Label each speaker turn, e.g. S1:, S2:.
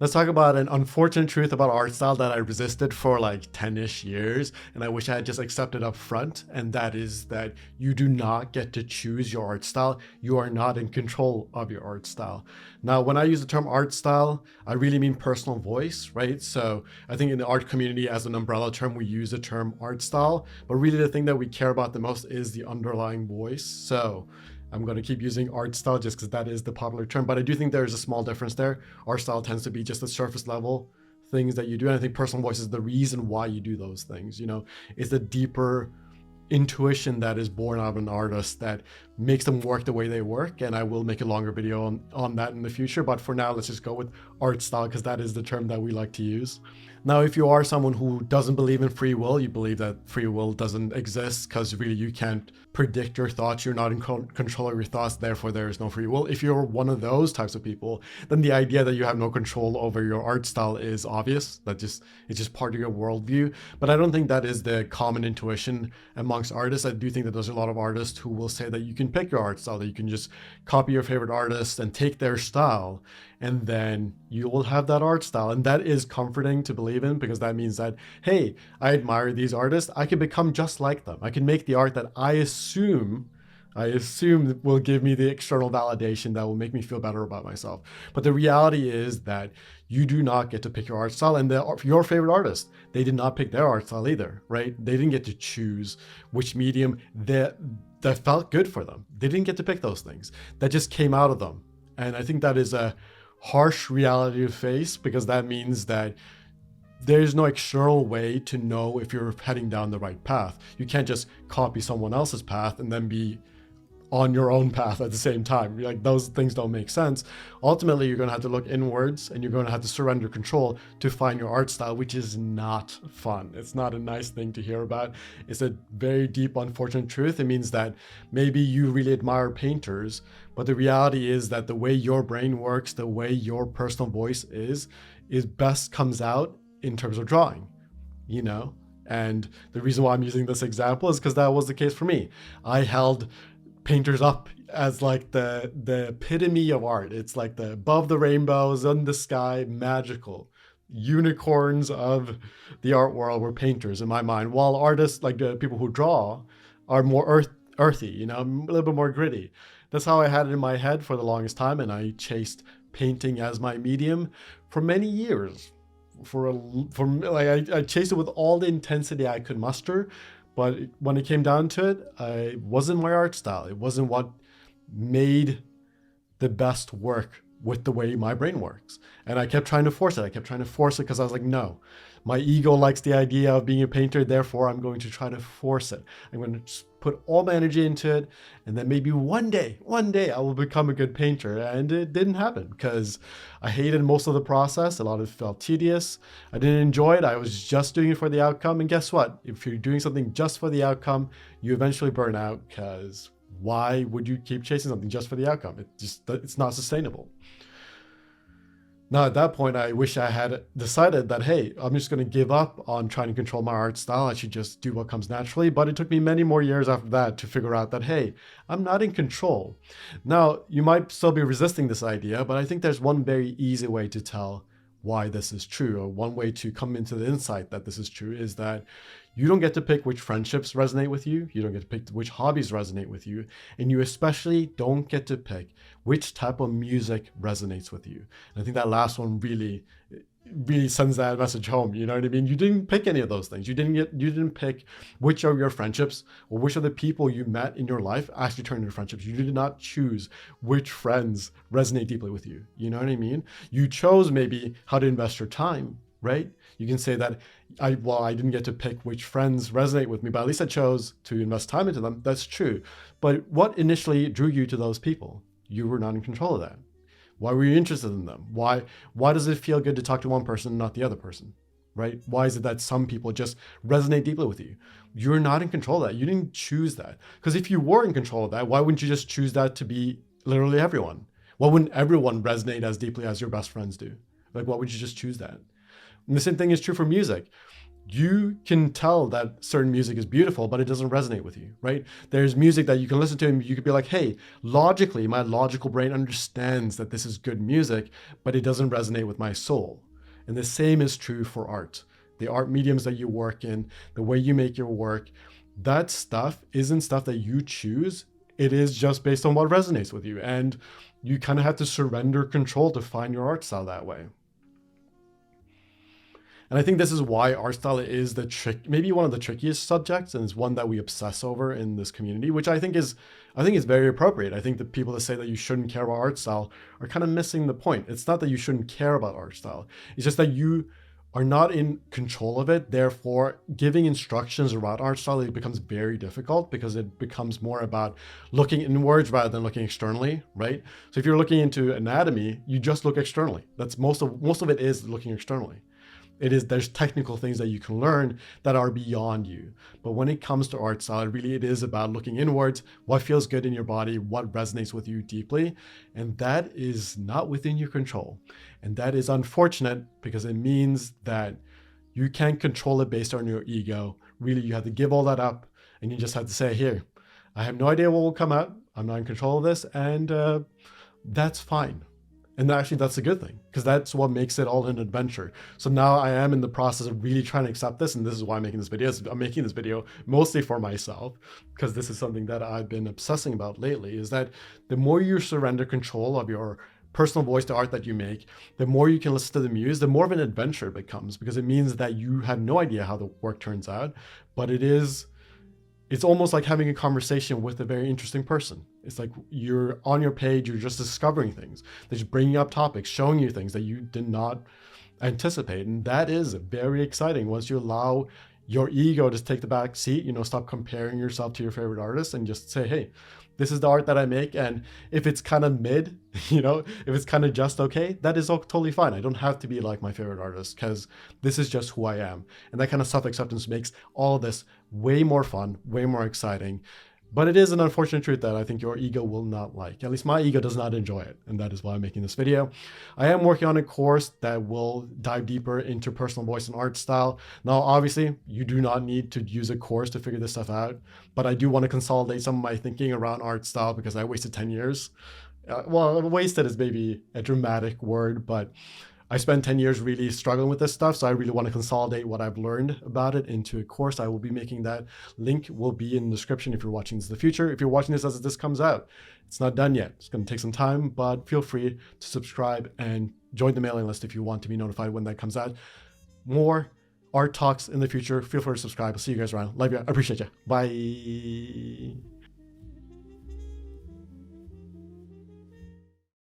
S1: Let's talk about an unfortunate truth about art style that I resisted for like 10-ish years, and I wish I had just accepted up front, and that is that you do not get to choose your art style. You are not in control of your art style. Now, when I use the term art style, I really mean personal voice, right? So I think in the art community, as an umbrella term, we use the term art style, but really the thing that we care about the most is the underlying voice. So I'm going to keep using art style just because that is the popular term, but I do think there's a small difference there. Art style tends to be just the surface level things that you do. And I think personal voice is the reason why you do those things. It's the deeper intuition that is born out of an artist that makes them work the way they work. And I will make a longer video on that in the future. But for now, let's just go with art style because that is the term that we like to use. Now, if you are someone who doesn't believe in free will, you believe that free will doesn't exist because really you can't predict your thoughts, you're not in control of your thoughts, therefore there is no free will. If you're one of those types of people, then the idea that you have no control over your art style is obvious. It's just part of your worldview. But I don't think that is the common intuition amongst artists. I do think that there's a lot of artists who will say that you can pick your art style, that you can just copy your favorite artist and take their style, and then you will have that art style. And that is comforting to believe in because that means that, hey, I admire these artists. I can become just like them. I can make the art that I assume will give me the external validation that will make me feel better about myself. But the reality is that you do not get to pick your art style, and your favorite artist, they did not pick their art style either, right? They didn't get to choose which medium that felt good for them. They didn't get to pick those things. That just came out of them. And I think that is a harsh reality to face because that means that there's no external way to know if you're heading down the right path. You can't just copy someone else's path and then be on your own path at the same time. Like, those things don't make sense. Ultimately, you're going to have to look inwards and you're going to have to surrender control to find your art style, which is not fun. It's not a nice thing to hear about. It's a very deep, unfortunate truth. It means that maybe you really admire painters, but the reality is that the way your brain works, the way your personal voice is best comes out in terms of drawing, And the reason why I'm using this example is because that was the case for me. I held painters up as like the epitome of art. It's like the above the rainbows in the sky, magical unicorns of the art world were painters in my mind, while artists, like the people who draw, are more earthy, a little bit more gritty. That's how I had it in my head for the longest time, and I chased painting as my medium for many years. I chased it with all the intensity I could muster. But when it came down to it, it wasn't my art style. It wasn't what made the best work with the way my brain works. And I kept trying to force it. Because I was like, no, my ego likes the idea of being a painter. Therefore, I'm going to try to force it. I'm going to just put all my energy into it. And then maybe one day I will become a good painter. And it didn't happen because I hated most of the process. A lot of it felt tedious. I didn't enjoy it. I was just doing it for the outcome. And guess what? If you're doing something just for the outcome, you eventually burn out, because why would you keep chasing something just for the outcome? It's not sustainable. Now, at that point, I wish I had decided that, hey, I'm just going to give up on trying to control my art style. I should just do what comes naturally. But it took me many more years after that to figure out that, hey, I'm not in control. Now, you might still be resisting this idea, but I think there's one very easy way to tell why this is true, or one way to come into the insight that this is true, is that you don't get to pick which friendships resonate with you. You don't get to pick which hobbies resonate with you. And you especially don't get to pick which type of music resonates with you. And I think that last one really sends that message home. You know what I mean? You didn't pick any of those things. You didn't pick which of your friendships or which of the people you met in your life actually turned into friendships. You did not choose which friends resonate deeply with you. You know what I mean? You chose maybe how to invest your time, right? You can say that I didn't get to pick which friends resonate with me, but at least I chose to invest time into them. That's true. But what initially drew you to those people? You were not in control of that. Why were you interested in them? Why does it feel good to talk to one person and not the other person, right? Why is it that some people just resonate deeply with you? You're not in control of that. You didn't choose that. Because if you were in control of that, why wouldn't you just choose that to be literally everyone? Why wouldn't everyone resonate as deeply as your best friends do? Like, why would you just choose that? And the same thing is true for music. you can tell that certain music is beautiful, but it doesn't resonate with you, right? There's music that you can listen to and you could be like, hey, logically, my logical brain understands that this is good music, but it doesn't resonate with my soul. And the same is true for art. The art mediums that you work in, the way you make your work, that stuff isn't stuff that you choose. It is just based on what resonates with you. And you kind of have to surrender control to find your art style that way. And I think this is why art style is maybe one of the trickiest subjects, and it's one that we obsess over in this community, which I think is very appropriate. I think the people that say that you shouldn't care about art style are kind of missing the point. It's not that you shouldn't care about art style. It's just that you are not in control of it. Therefore, giving instructions around art style, it becomes very difficult because it becomes more about looking inwards rather than looking externally, right? So if you're looking into anatomy, you just look externally. That's most of it is looking externally. There's technical things that you can learn that are beyond you. But when it comes to art style, it is about looking inwards, what feels good in your body, what resonates with you deeply. And that is not within your control. And that is unfortunate because it means that you can't control it based on your ego. Really, you have to give all that up and you just have to say, here, I have no idea what will come out. I'm not in control of this. And that's fine. And actually, that's a good thing because that's what makes it all an adventure. So now I am in the process of really trying to accept this. And this is why I'm making this video. I'm making this video mostly for myself because this is something that I've been obsessing about lately, is that the more you surrender control of your personal voice to art that you make, the more you can listen to the muse, the more of an adventure it becomes, because it means that you have no idea how the work turns out, but it's almost like having a conversation with a very interesting person. It's like you're on your page, you're just discovering things. They're just bringing up topics, showing you things that you did not anticipate. And that is very exciting once you allow your ego to take the back seat, stop comparing yourself to your favorite artist and just say, hey, this is the art that I make. And if it's kind of mid, if it's kind of just okay, that is all totally fine. I don't have to be like my favorite artist because this is just who I am. And that kind of self-acceptance makes all of this way more fun, way more exciting. But it is an unfortunate truth that I think your ego will not like. At least my ego does not enjoy it. And that is why I'm making this video. I am working on a course that will dive deeper into personal voice and art style. Now, obviously, you do not need to use a course to figure this stuff out. But I do want to consolidate some of my thinking around art style because I wasted 10 years. Well, wasted is maybe a dramatic word, but I spent 10 years really struggling with this stuff, so I really want to consolidate what I've learned about it into a course. I will be making that. Link will be in the description if you're watching this in the future. If you're watching this as this comes out, it's not done yet. It's going to take some time, but feel free to subscribe and join the mailing list if you want to be notified when that comes out. More art talks in the future. Feel free to subscribe. I'll see you guys around. Love you. I appreciate you. Bye.